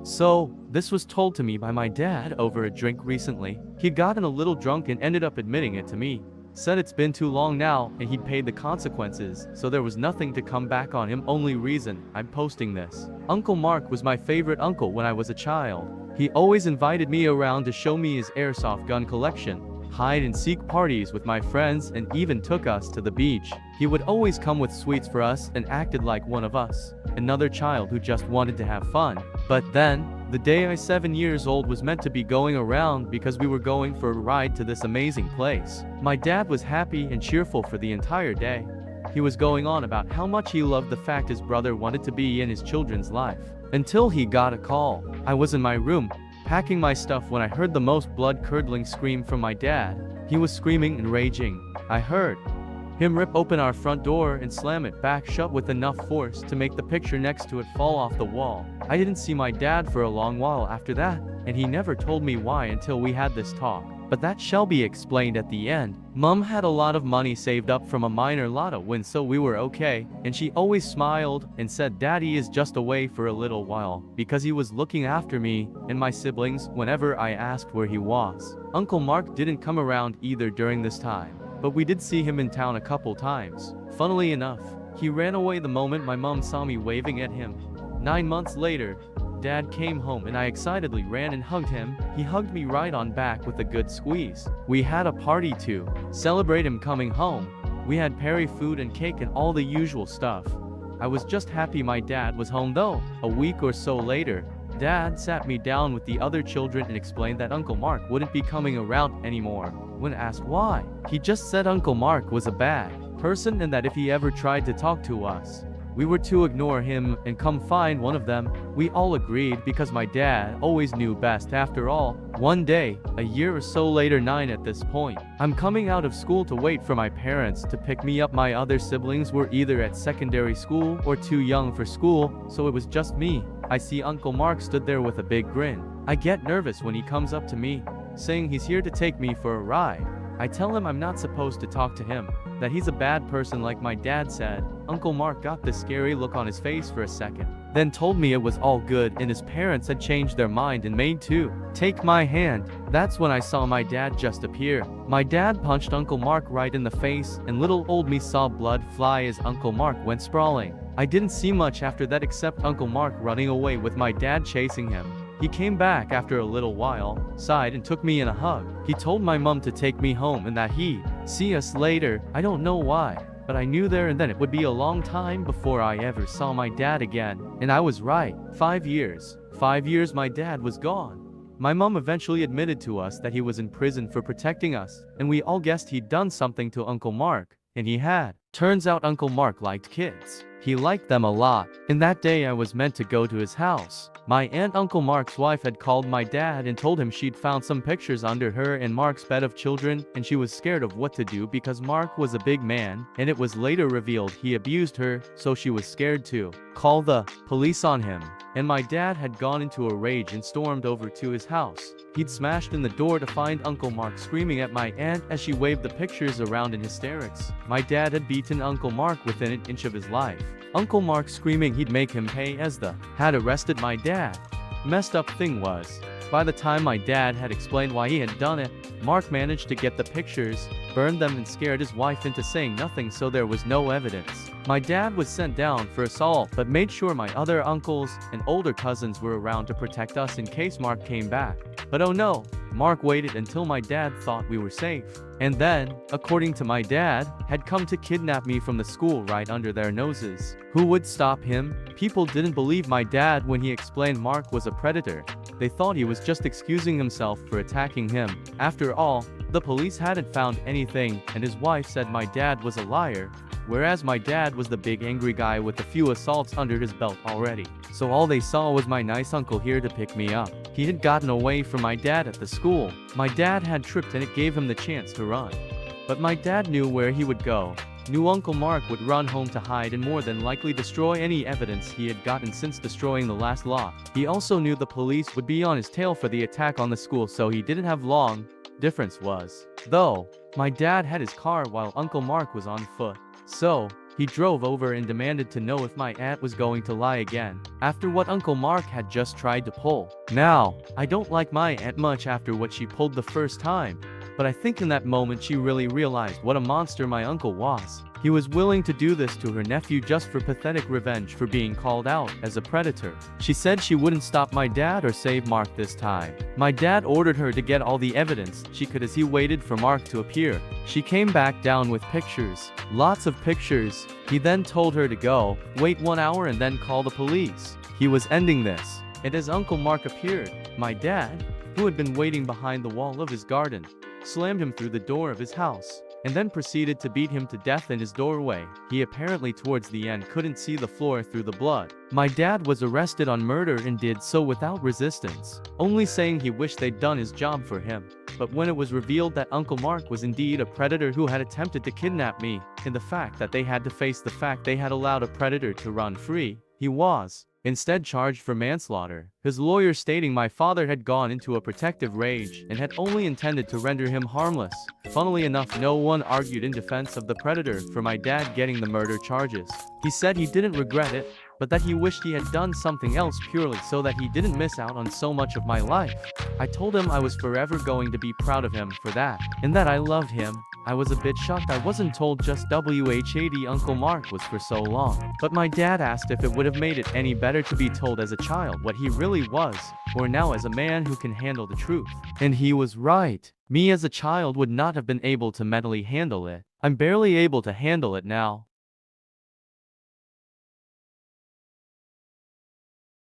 So, this was told to me by my dad over a drink recently. He'd gotten a little drunk and ended up admitting it to me. Said it's been too long now and he'd paid the consequences, so there was nothing to come back on him. Only reason I'm posting this. Uncle Mark was my favorite uncle when I was a child. He always invited me around to show me his airsoft gun collection, hide and seek parties with my friends, and even took us to the beach. He would always come with sweets for us and acted like one of us, another child who just wanted to have fun. But then, the day I 7 years old was meant to be going around because we were going for a ride to this amazing place. My dad was happy and cheerful for the entire day. He was going on about how much he loved the fact his brother wanted to be in his children's life. Until he got a call. I was in my room, packing my stuff when I heard the most blood-curdling scream from my dad. He was screaming and raging. I heard him rip open our front door and slam it back shut with enough force to make the picture next to it fall off the wall. I didn't see my dad for a long while after that, and he never told me why until we had this talk. But that shall be explained at the end. Mom had a lot of money saved up from a minor lotto win, so we were okay, and she always smiled and said Daddy is just away for a little while because he was looking after me and my siblings whenever I asked where he was. Uncle Mark didn't come around either during this time, but we did see him in town a couple times. Funnily enough, he ran away the moment my mom saw me waving at him. 9 months later, Dad came home and I excitedly ran and hugged him. He hugged me right on back with a good squeeze. We had a party to celebrate him coming home. We had Perry food and cake and all the usual stuff. I was just happy my dad was home though. A week or so later, Dad sat me down with the other children and explained that Uncle Mark wouldn't be coming around anymore. When asked why, he just said Uncle Mark was a bad person and that if he ever tried to talk to us, we were to ignore him and come find one of them. We all agreed because my dad always knew best after all. One day, a year or so later, 9 at this point, I'm coming out of school to wait for my parents to pick me up. My other siblings were either at secondary school or too young for school, so it was just me. I see Uncle Mark stood there with a big grin. I get nervous when he comes up to me, saying he's here to take me for a ride. I tell him I'm not supposed to talk to him, that he's a bad person like my dad said. Uncle Mark got this scary look on his face for a second, then told me it was all good and his parents had changed their mind and made to take my hand. That's when I saw my dad just appear. My dad punched Uncle Mark right in the face and little old me saw blood fly as Uncle Mark went sprawling. I didn't see much after that except Uncle Mark running away with my dad chasing him. He came back after a little while, sighed and took me in a hug. He told my mom to take me home and that he'd see us later. I don't know why, but I knew there and then it would be a long time before I ever saw my dad again. And I was right. 5 years. 5 years my dad was gone. My mom eventually admitted to us that he was in prison for protecting us, and we all guessed he'd done something to Uncle Mark, and he had. Turns out Uncle Mark liked kids. He liked them a lot. And that day I was meant to go to his house. My aunt Uncle Mark's wife had called my dad and told him she'd found some pictures under her and Mark's bed of children, and she was scared of what to do because Mark was a big man, and it was later revealed he abused her, so she was scared to call the police on him. And my dad had gone into a rage and stormed over to his house. He'd smashed in the door to find Uncle Mark screaming at my aunt as she waved the pictures around in hysterics. My dad had beaten Uncle Mark within an inch of his life. Uncle Mark screaming he'd make him pay as the had arrested my dad. Messed up thing was, by the time my dad had explained why he had done it, Mark managed to get the pictures, burned them and scared his wife into saying nothing, so there was no evidence. My dad was sent down for assault but made sure my other uncles and older cousins were around to protect us in case Mark came back. But oh no, Mark waited until my dad thought we were safe. And then, according to my dad, had come to kidnap me from the school right under their noses. Who would stop him? People didn't believe my dad when he explained Mark was a predator. They thought he was just excusing himself for attacking him. After all, the police hadn't found anything, and his wife said my dad was a liar, whereas my dad was the big angry guy with a few assaults under his belt already. So all they saw was my nice uncle here to pick me up. He had gotten away from my dad at the school. My dad had tripped and it gave him the chance to run. But my dad knew where he would go. Knew Uncle Mark would run home to hide and more than likely destroy any evidence he had gotten since destroying the last lot. He also knew the police would be on his tail for the attack on the school, so he didn't have long. Difference was, though, my dad had his car while Uncle Mark was on foot. So, He drove over and demanded to know if my aunt was going to lie again, after what Uncle Mark had just tried to pull. Now, I don't like my aunt much after what she pulled the first time, but I think in that moment she really realized what a monster my uncle was. He was willing to do this to her nephew just for pathetic revenge for being called out as a predator. She said she wouldn't stop my dad or save Mark this time. My dad ordered her to get all the evidence she could as he waited for Mark to appear. She came back down with pictures. Lots of pictures. He then told her to go, wait 1 hour and then call the police. He was ending this. And as Uncle Mark appeared, my dad, who had been waiting behind the wall of his garden, slammed him through the door of his house, and then proceeded to beat him to death in his doorway. He apparently towards the end couldn't see the floor through the blood. My dad was arrested on murder and did so without resistance, only saying he wished they'd done his job for him. But when it was revealed that Uncle Mark was indeed a predator who had attempted to kidnap me, and the fact that they had to face the fact they had allowed a predator to run free, he was instead charged for manslaughter, his lawyer stating my father had gone into a protective rage and had only intended to render him harmless. Funnily enough, no one argued in defense of the predator for my dad getting the murder charges. He said he didn't regret it, but that he wished he had done something else purely so that he didn't miss out on so much of my life. I told him I was forever going to be proud of him for that, and that I loved him. I was a bit shocked I wasn't told just WHAD Uncle Mark was for so long. But my dad asked if it would have made it any better to be told as a child what he really was, or now as a man who can handle the truth. And he was right. Me as a child would not have been able to mentally handle it. I'm barely able to handle it now.